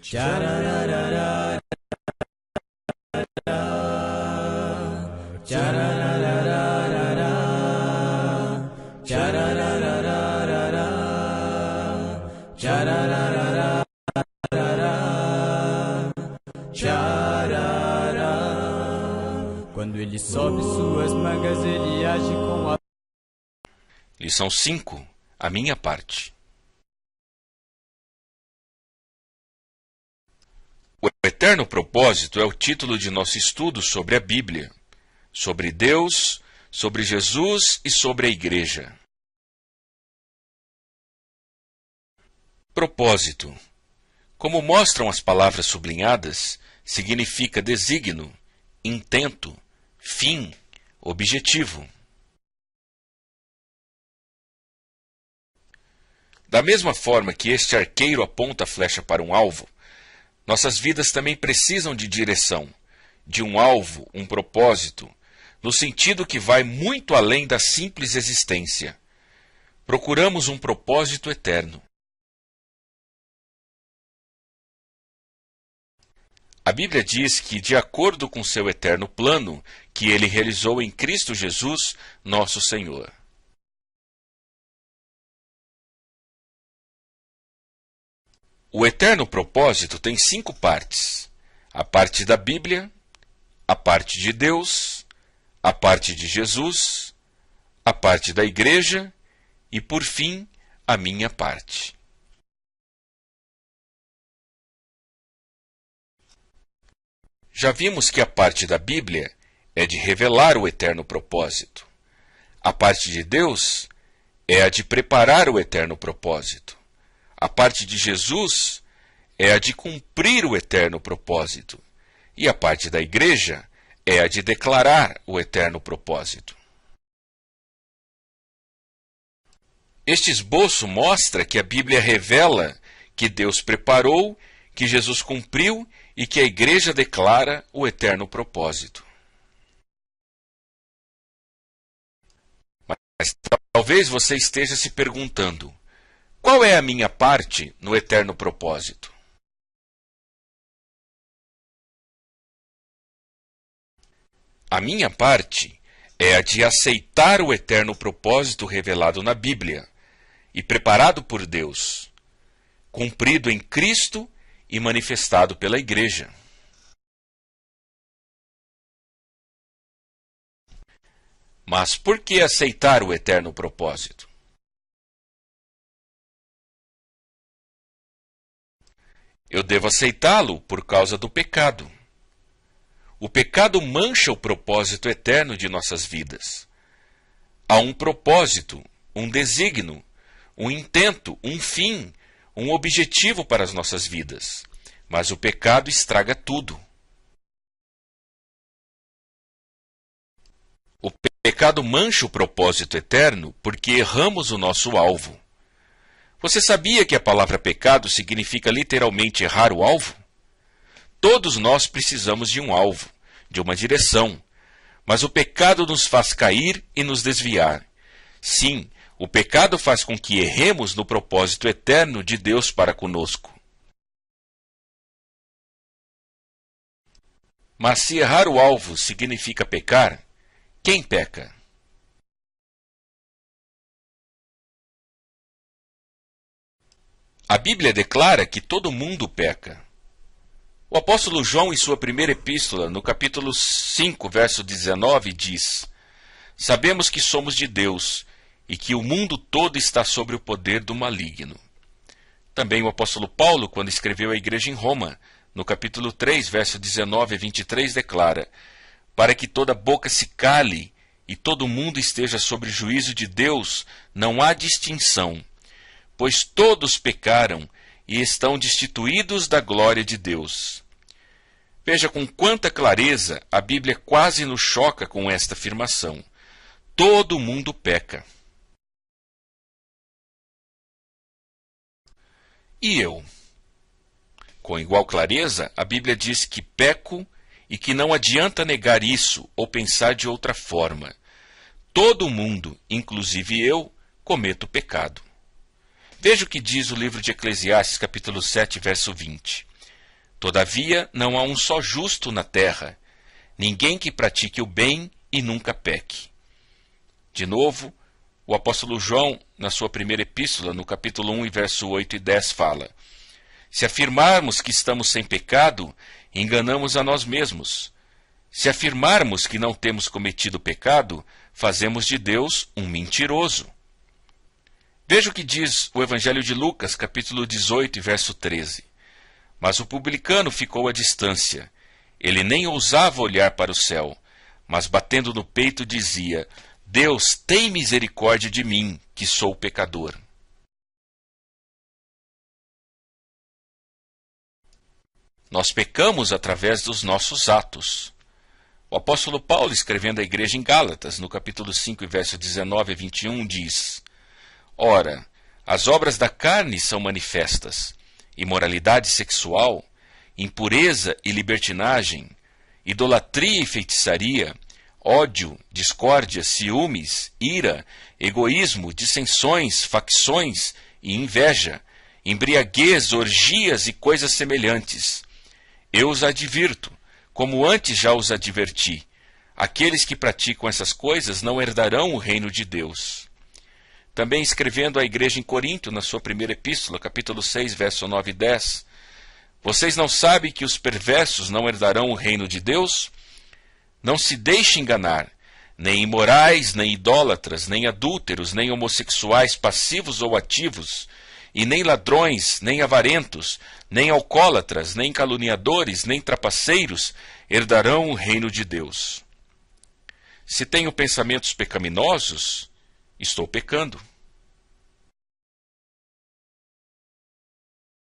Tcharararara, tcharararara, tcharararara, tcharararara, tcharará. Quando ele sobe suas mangas, ele age com a... Lição 5. A minha parte. O eterno propósito é o título de nosso estudo sobre a Bíblia, sobre Deus, sobre Jesus e sobre a Igreja. Propósito. Como mostram as palavras sublinhadas, significa desígnio, intento, fim, objetivo. Da mesma forma que este arqueiro aponta a flecha para um alvo, nossas vidas também precisam de direção, de um alvo, um propósito, no sentido que vai muito além da simples existência. Procuramos um propósito eterno. A Bíblia diz que, de acordo com seu eterno plano, que ele realizou em Cristo Jesus, nosso Senhor. O eterno propósito tem 5 partes: a parte da Bíblia, a parte de Deus, a parte de Jesus, a parte da Igreja e, por fim, a minha parte. Já vimos que a parte da Bíblia é de revelar o eterno propósito. A parte de Deus é a de preparar o eterno propósito. A parte de Jesus é a de cumprir o eterno propósito. E a parte da Igreja é a de declarar o eterno propósito. Este esboço mostra que a Bíblia revela que Deus preparou, que Jesus cumpriu e que a Igreja declara o eterno propósito. Mas talvez você esteja se perguntando: qual é a minha parte no eterno propósito? A minha parte é a de aceitar o eterno propósito revelado na Bíblia e preparado por Deus, cumprido em Cristo e manifestado pela Igreja. Mas por que aceitar o eterno propósito? Eu devo aceitá-lo por causa do pecado. O pecado mancha o propósito eterno de nossas vidas. Há um propósito, um desígnio, um intento, um fim, um objetivo para as nossas vidas. Mas o pecado estraga tudo. O pecado mancha o propósito eterno porque erramos o nosso alvo. Você sabia que a palavra pecado significa literalmente errar o alvo? Todos nós precisamos de um alvo, de uma direção, mas o pecado nos faz cair e nos desviar. Sim, o pecado faz com que erremos no propósito eterno de Deus para conosco. Mas se errar o alvo significa pecar, quem peca? A Bíblia declara que todo mundo peca. O apóstolo João, em sua primeira epístola, no capítulo 5, verso 19, diz: Sabemos que somos de Deus e que o mundo todo está sob o poder do maligno. Também o apóstolo Paulo, quando escreveu à igreja em Roma, no capítulo 3, verso 19 a 23, declara: Para que toda boca se cale e todo mundo esteja sob o juízo de Deus, não há distinção, pois todos pecaram e estão destituídos da glória de Deus. Veja com quanta clareza a Bíblia quase nos choca com esta afirmação. Todo mundo peca. E eu? Com igual clareza, a Bíblia diz que peco e que não adianta negar isso ou pensar de outra forma. Todo mundo, inclusive eu, cometo pecado. Veja o que diz o livro de Eclesiastes, capítulo 7, verso 20. Todavia, não há um só justo na terra, ninguém que pratique o bem e nunca peque. De novo, o apóstolo João, na sua primeira epístola, no capítulo 1, verso 8 e 10, fala: se afirmarmos que estamos sem pecado, enganamos a nós mesmos. Se afirmarmos que não temos cometido pecado, fazemos de Deus um mentiroso. Veja o que diz o Evangelho de Lucas, capítulo 18, verso 13. Mas o publicano ficou à distância. Ele nem ousava olhar para o céu, mas batendo no peito dizia: Deus, tem misericórdia de mim, que sou pecador. Nós pecamos através dos nossos atos. O apóstolo Paulo, escrevendo à igreja em Gálatas, no capítulo 5, verso 19 a 21, diz: ora, as obras da carne são manifestas: imoralidade sexual, impureza e libertinagem, idolatria e feitiçaria, ódio, discórdia, ciúmes, ira, egoísmo, dissensões, facções e inveja, embriaguez, orgias e coisas semelhantes. Eu os advirto, como antes já os adverti: aqueles que praticam essas coisas não herdarão o reino de Deus. Também escrevendo à igreja em Corinto, na sua primeira epístola, capítulo 6, verso 9 e 10, vocês não sabem que os perversos não herdarão o reino de Deus? Não se deixe enganar, nem imorais, nem idólatras, nem adúlteros, nem homossexuais passivos ou ativos, e nem ladrões, nem avarentos, nem alcoólatras, nem caluniadores, nem trapaceiros herdarão o reino de Deus. Se tenho pensamentos pecaminosos, estou pecando.